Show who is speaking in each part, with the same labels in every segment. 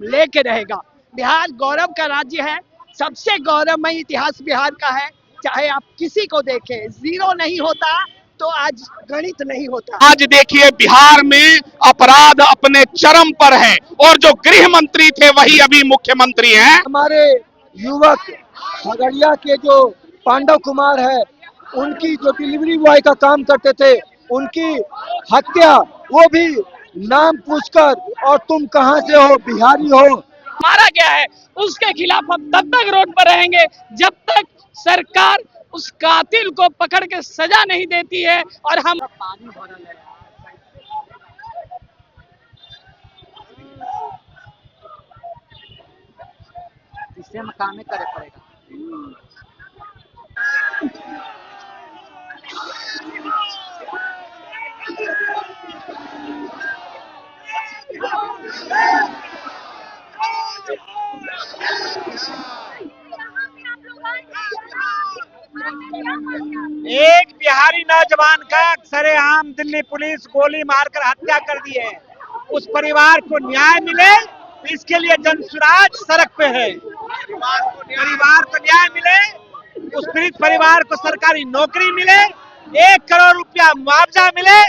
Speaker 1: लेके रहेगा। बिहार गौरव का राज्य है, सबसे गौरवमय इतिहास बिहार का है। चाहे आप किसी को देखें, जीरो नहीं होता तो आज गणित नहीं होता।
Speaker 2: आज देखिए बिहार में अपराध अपने चरम पर है और जो गृह मंत्री थे वही अभी मुख्यमंत्री हैं।
Speaker 3: हमारे युवक खगड़िया के जो पांडव कुमार है, उनकी जो डिलीवरी बॉय का काम करते थे, उनकी हत्या वो भी नाम पूछकर, और तुम कहां से हो, बिहारी हो,
Speaker 1: मारा गया है, उसके खिलाफ हम तब तक रोड पर रहेंगे जब तक सरकार उस कातिल को पकड़ के सजा नहीं देती है। और हम पानी भरल है, इससे हम काम करे पड़ेगा।
Speaker 4: एक बिहारी नौजवान का सरेआम दिल्ली पुलिस गोली मारकर हत्या कर दी है। उस परिवार को न्याय मिले, इसके लिए जनसुराज सड़क पे है। परिवार को न्याय मिले, उस पीड़ित परिवार को सरकारी नौकरी मिले, 1 करोड़ रुपया मुआवजा मिले,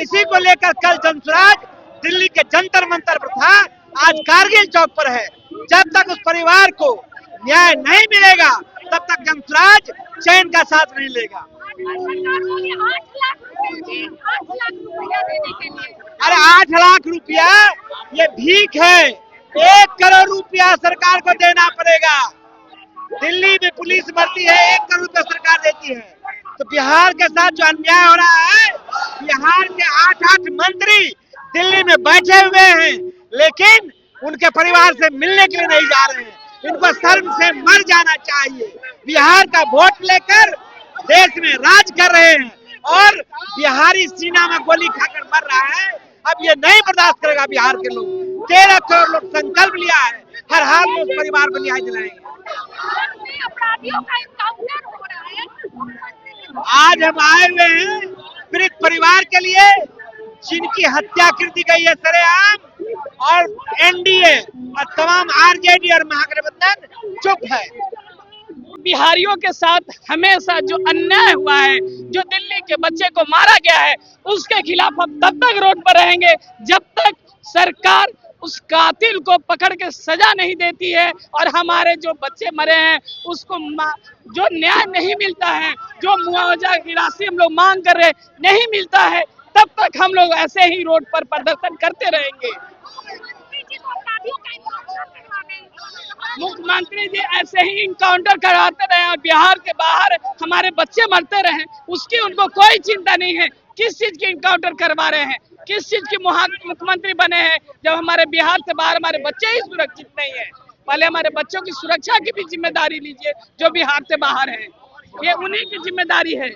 Speaker 4: इसी को लेकर कल जनसुराज दिल्ली के जंतर मंतर पर था, आज कारगिल चौक पर है। जब तक उस परिवार को न्याय नहीं मिलेगा तब तक जनसुराज चैन का साथ नहीं लेगा। अरे 8 लाख रुपया ये भीख है, 1 करोड़ रुपया सरकार को देना पड़ेगा। दिल्ली में पुलिस भर्ती है, 1 करोड़ रुपया सरकार देती है। तो बिहार के साथ जो अन्याय हो रहा है, बिहार के 8 मंत्री दिल्ली में बैठे हुए हैं, लेकिन उनके परिवार से मिलने के लिए नहीं जा रहे हैं। इनको शर्म से मर जाना चाहिए। बिहार का वोट लेकर देश में राज कर रहे हैं और बिहारी सीना में गोली खाकर मर रहा है। अब ये नहीं बर्दाश्त करेगा बिहार के लोग। 13 करोड़ लोग संकल्प लिया है, हर हाल में उस परिवार को न्याय दिलाएंगे। आज हम आए हुए हैं पीड़ित परिवार के लिए, जिनकी हत्या कर दी गई है सरेआम, और एनडीए और तमाम आरजेडी और महागठबंधन चुप है।
Speaker 1: बिहारियों के साथ हमेशा जो अन्याय हुआ है, जो दिल्ली के बच्चे को मारा गया है, उसके खिलाफ हम तब तक रोड पर रहेंगे जब तक सरकार उस कातिल को पकड़ के सजा नहीं देती है। और हमारे जो बच्चे मरे हैं उसको जो न्याय नहीं मिलता है, जो मुआवजा की राशि हम लोग मांग कर रहे नहीं मिलता है, तब तक हम लोग ऐसे ही रोड पर प्रदर्शन करते रहेंगे। मुख्यमंत्री जी ऐसे ही इनकाउंटर कराते रहे और बिहार के बाहर हमारे बच्चे मरते रहे, उसकी उनको कोई चिंता नहीं है। किस चीज की इनकाउंटर करवा रहे हैं, किस चीज के मुख्यमंत्री बने हैं, जब हमारे बिहार से बाहर हमारे बच्चे ही सुरक्षित नहीं है। पहले हमारे बच्चों की सुरक्षा की भी जिम्मेदारी लीजिए, जो बिहार से बाहर है, ये उन्हीं की जिम्मेदारी है।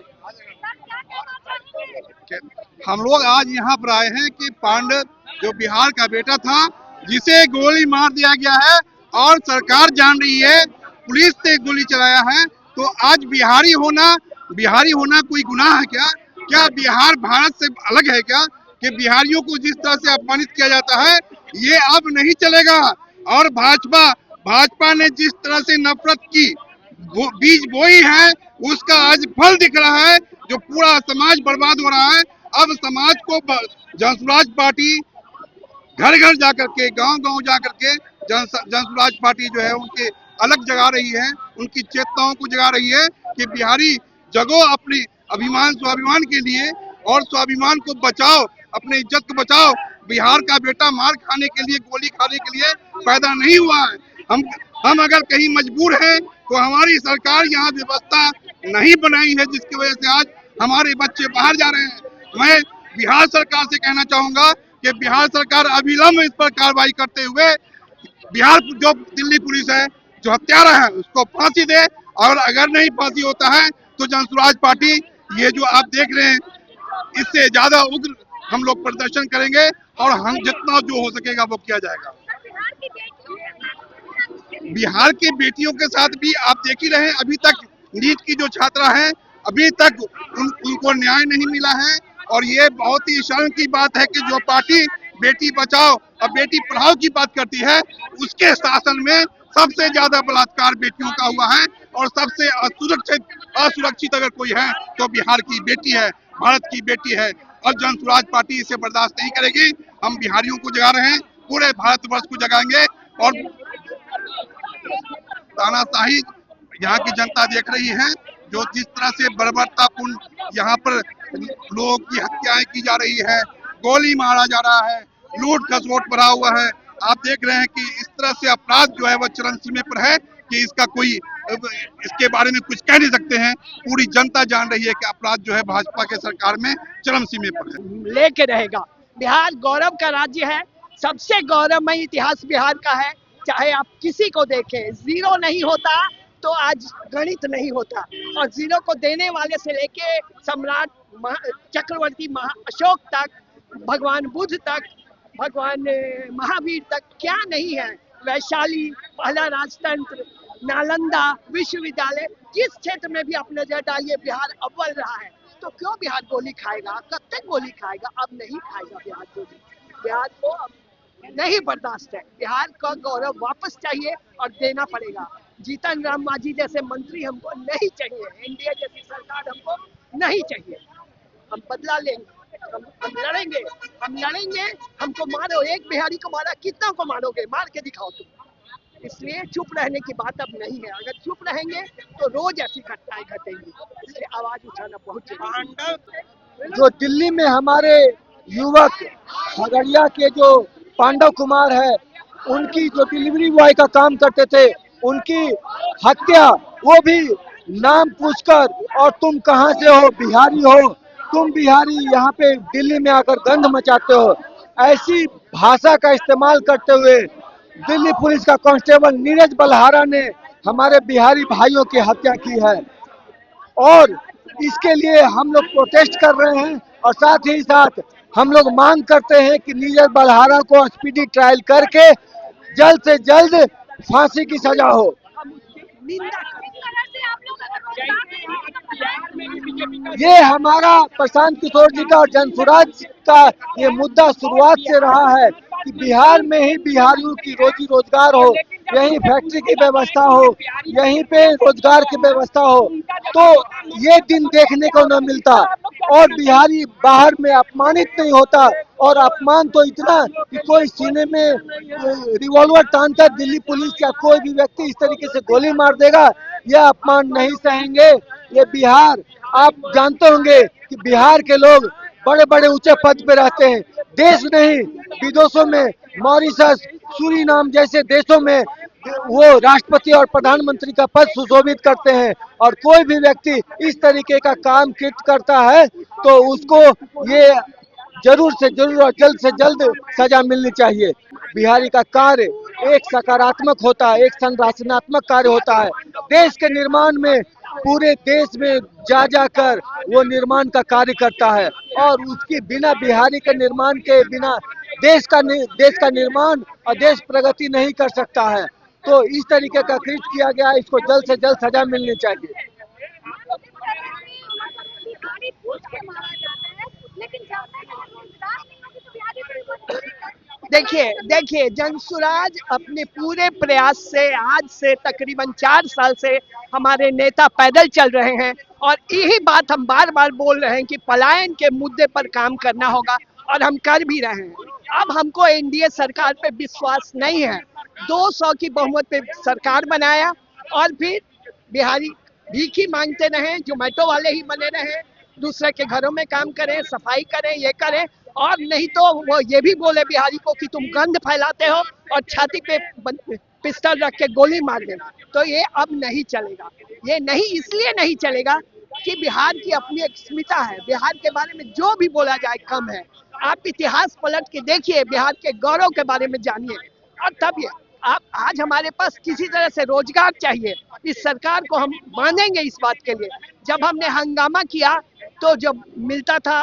Speaker 2: हम लोग आज यहाँ पर आए हैं कि पांडव जो बिहार का बेटा था, जिसे गोली मार दिया गया है और सरकार जान रही है पुलिस ने गोली चलाया है, तो आज बिहारी होना कोई गुनाह है क्या? क्या बिहार भारत से अलग है क्या कि बिहारियों को जिस तरह से अपमानित किया जाता है, ये अब नहीं चलेगा। और भाजपा ने जिस तरह से नफरत की बीज बोई है, उसका आज फल दिख रहा है। जो पूरा समाज बर्बाद हो रहा है, अब समाज को जनसुराज पार्टी घर घर जाकर के, गांव गांव जाकर के जनसुराज पार्टी जो है उनके अलग जगा रही है, उनकी चेतनाओं को जगा रही है कि बिहारी जगो अपने अभिमान स्वाभिमान के लिए, और स्वाभिमान को बचाओ, अपने इज्जत को बचाओ। बिहार का बेटा मार खाने के लिए, गोली खाने के लिए पैदा नहीं हुआ है। हम अगर कहीं मजबूर हैं तो हमारी सरकार यहाँ व्यवस्था नहीं बनाई है, जिसकी वजह से आज हमारे बच्चे बाहर जा रहे हैं। मैं बिहार सरकार से कहना चाहूंगा कि बिहार सरकार अविलंब इस पर कार्रवाई करते हुए बिहार जो दिल्ली पुलिस है, जो हत्यारा है, उसको फांसी दे। और अगर नहीं फांसी होता है तो जनसुराज पार्टी, ये जो आप देख रहे हैं, इससे ज्यादा उग्र हम लोग प्रदर्शन करेंगे और हम जितना जो हो सकेगा वो किया जाएगा। बिहार की बेटियों के साथ भी आप देख ही रहे हैं, अभी तक नीट की जो छात्रा है, अभी तक उनको न्याय नहीं मिला है। और ये बहुत ही शर्म की बात है कि जो पार्टी बेटी बचाओ और बेटी पढ़ाओ की बात करती है, उसके शासन में सबसे ज्यादा बलात्कार बेटियों का हुआ है और सबसे असुरक्षित अगर कोई है तो बिहार की बेटी है, भारत की बेटी है। और जन स्वराज पार्टी इसे बर्दाश्त नहीं करेगी। हम बिहारियों को जगा रहे हैं, पूरे भारतवर्ष को जगाएंगे और तानाशाही यहाँ की जनता देख रही है, जो जिस तरह से बर्बरतापूर्ण यहाँ पर लोगों की हत्याएं की जा रही है, गोली मारा जा रहा है, लूट खसोट बढ़ा हुआ है। आप देख रहे हैं कि इस तरह से अपराध जो है वह चरम सीमे पर है कि इसका कोई इसके बारे में कुछ कह नहीं सकते हैं। पूरी जनता जान रही है कि अपराध जो है भाजपा के सरकार में चरम सीमे पर है।
Speaker 1: लेके रहेगा। बिहार गौरव का राज्य है, सबसे गौरवमय इतिहास बिहार का है। चाहे आप किसी को देखें, जीरो नहीं होता तो आज गणित नहीं होता, और जीरो को देने वाले से लेके सम्राट चक्रवर्ती अशोक तक, भगवान बुद्ध तक, भगवान महावीर तक क्या नहीं है। वैशाली, पहला राजतंत्र, नालंदा विश्वविद्यालय, जिस क्षेत्र में भी आप नजर डालिए बिहार अव्वल रहा है। तो क्यों बिहार गोली खाएगा? कब तक गोली खाएगा? अब नहीं खाएगा बिहार गोली। बिहार को अब नहीं बर्दाश्त है। बिहार का गौरव वापस चाहिए और देना पड़ेगा। जीतन राम मांझी जैसे मंत्री हमको नहीं चाहिए, एनडीए जैसी सरकार हमको नहीं चाहिए। हम बदला लेंगे, हम लड़ेंगे, हम लड़ेंगे। हमको मारो, एक बिहारी को मारा, कितना को मारोगे? मार के दिखाओ तुम। इसलिए चुप रहने की बात अब नहीं है। अगर चुप रहेंगे तो रोज ऐसी घटनाएं घटेंगी, इसलिए आवाज उठाना बहुत जरूरी है।
Speaker 3: जो दिल्ली में हमारे युवक खगड़िया के जो पांडव कुमार है, उनकी जो डिलीवरी बॉय का काम करते थे, उनकी हत्या, वो भी नाम पूछकर, और तुम कहां से हो? बिहारी हो तुम? बिहारी यहाँ पे दिल्ली में आकर गंध मचाते हो। ऐसी भाषा का इस्तेमाल करते हुए दिल्ली पुलिस का कांस्टेबल नीरज बलहारा ने हमारे बिहारी भाइयों की हत्या की है, और इसके लिए हम लोग प्रोटेस्ट कर रहे हैं। और साथ ही साथ हम लोग मांग करते हैं कि नीरज बलहारा को स्पीडी ट्रायल करके जल्द से जल्द फांसी की सजा हो। ये हमारा प्रशांत किशोर जी का और जनसुराज का ये मुद्दा शुरुआत से रहा है कि बिहार में ही बिहारियों की रोजी रोजगार हो, यहीं फैक्ट्री की व्यवस्था हो, यहीं पे रोजगार की व्यवस्था हो, तो ये दिन देखने को न मिलता और बिहारी बाहर में अपमानित नहीं होता। और अपमान तो इतना कि कोई सीने में रिवॉल्वर तानकर दिल्ली पुलिस या कोई भी व्यक्ति इस तरीके से गोली मार देगा, यह अपमान नहीं सहेंगे। ये बिहार, आप जानते होंगे कि बिहार के लोग बड़े बड़े ऊंचे पद पे रहते हैं, देश नहीं विदेशों में, मॉरिशस, सूरीनाम जैसे देशों में वो राष्ट्रपति और प्रधानमंत्री का पद सुशोभित करते हैं। और कोई भी व्यक्ति इस तरीके का काम कृत करता है तो उसको ये जरूर से जरूर और जल्द से जल्द सजा मिलनी चाहिए। बिहारी का कार्य एक सकारात्मक होता है, एक संरचनात्मक कार्य होता है। देश के निर्माण में पूरे देश में जा जाकर वो निर्माण का कार्य करता है, और उसके बिना, बिहारी के निर्माण के बिना देश का निर्माण और देश प्रगति नहीं कर सकता है। तो इस तरीके का कृत्य किया गया, इसको जल्द से जल्द सजा मिलनी चाहिए।
Speaker 1: देखिए जनसुराज अपने पूरे प्रयास से आज से तकरीबन 4 साल से हमारे नेता पैदल चल रहे हैं, और यही बात हम बार बार बोल रहे हैं कि पलायन के मुद्दे पर काम करना होगा, और हम कर भी रहे हैं। अब हमको एनडीए सरकार पे विश्वास नहीं है। 200 की बहुमत पे सरकार बनाया और फिर बिहारी भीख ही मांगते रहे, जोमेटो वाले ही बने रहे, दूसरे के घरों में काम करें, सफाई करें, ये करें, और नहीं तो वो ये भी बोले बिहारी को कि तुम गंध फैलाते हो और छाती पे पिस्टल रख के गोली मार देना। तो ये अब नहीं चलेगा। ये नहीं इसलिए नहीं चलेगा कि बिहार की अपनी एक अस्मिता है, बिहार के बारे में जो भी बोला जाए कम है। आप इतिहास पलट के देखिए, बिहार के गौरव के बारे में जानिए, और तब ये आप आज हमारे पास किसी तरह से रोजगार चाहिए। इस सरकार को हम मानेंगे इस बात के लिए। जब हमने हंगामा किया तो जब मिलता था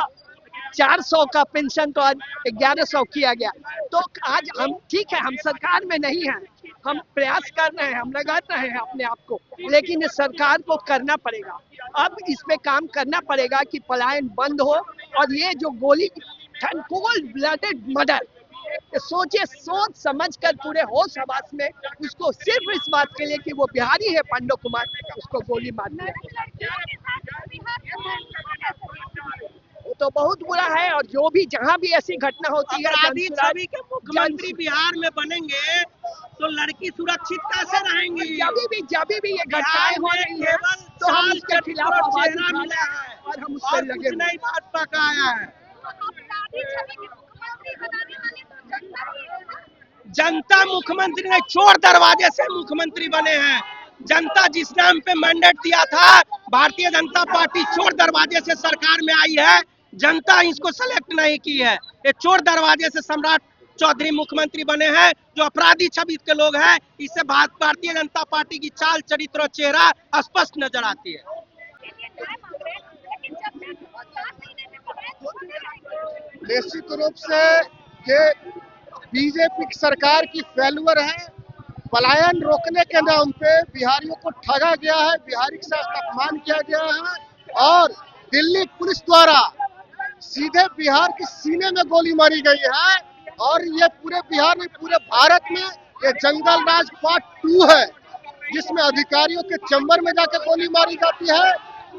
Speaker 1: 400 का पेंशन तो आज 1100 किया गया। तो आज हम ठीक है, हम सरकार में नहीं हैं, हम प्रयास कर रहे हैं, हम लगा रहे हैं अपने आप को, लेकिन इस सरकार को करना पड़ेगा। अब इस पे काम करना पड़ेगा कि पलायन बंद हो, और ये जो गोली कोल्ड ब्लडेड मर्डर,
Speaker 5: कि सोचे, सोच समझ कर पूरे होश हवास में उसको सिर्फ इस बात के लिए कि वो बिहारी है पांडव कुमार, उसको गोली मार दिया। वो तो बहुत बुरा है, और जो भी जहाँ भी ऐसी घटना होती है,
Speaker 4: अपराधी
Speaker 5: जनसुराज,
Speaker 4: छवि के मुख्यमंत्री बिहार में बनेंगे तो लड़की सुरक्षित कैसे रहेंगी?
Speaker 5: जब भी ये घटनाएं हो रही है तो हम उसके खिलाफ आवाज उठा
Speaker 4: मिला है
Speaker 5: और हम उस
Speaker 4: और
Speaker 5: पर लगे
Speaker 4: कुछ नहीं भाजपा का आया है। जनता मुख्यमंत्री ने चोर दरवाजे से मुख्यमंत्री बने हैं। जनता जिस नाम पे मैंडेट दिया था, भारतीय जनता पार्टी चोर दरवाजे से सरकार में आई है। जनता इसको सेलेक्ट नहीं की है। ये चोर दरवाजे से सम्राट चौधरी मुख्यमंत्री बने हैं, जो अपराधी छवि के लोग हैं। इससे भारतीय जनता पार्टी की चाल, चरित्र और चेहरा स्पष्ट नजर आती है।
Speaker 3: निश्चित रूप से ये बीजेपी की सरकार की फेल्यूर है। पलायन रोकने के नाम पे बिहारियों को ठगा गया है, बिहारी के साथ अपमान किया गया है और दिल्ली पुलिस द्वारा सीधे बिहार के सीने में गोली मारी गई है। और ये पूरे बिहार में, पूरे भारत में ये जंगल राज पार्ट 2 है, जिसमें अधिकारियों के चैम्बर में जाकर गोली मारी जाती है,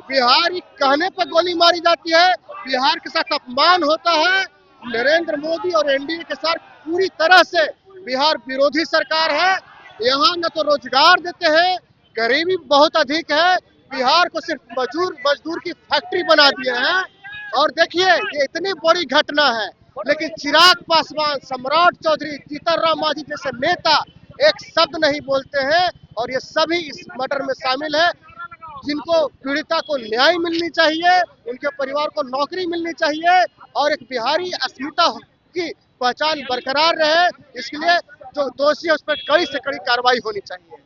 Speaker 3: बिहारी कहने पर गोली मारी जाती है, बिहार के साथ अपमान होता है। नरेंद्र मोदी और एनडीए के साथ पूरी तरह से बिहार विरोधी सरकार है। यहाँ न तो रोजगार देते हैं, गरीबी बहुत अधिक है, बिहार को सिर्फ मजदूर की फैक्ट्री बना दिए हैं। और देखिए, ये इतनी बड़ी घटना है, लेकिन चिराग पासवान, सम्राट चौधरी, जीतन राम मांझी जैसे नेता एक शब्द नहीं बोलते हैं। और ये सभी इस मर्डर में शामिल है, जिनको पीड़िता को न्याय मिलनी चाहिए, उनके परिवार को नौकरी मिलनी चाहिए और एक बिहारी अस्मिता की पहचान बरकरार रहे। इसके लिए जो दोषी है उस पर कड़ी से कड़ी कार्रवाई होनी चाहिए।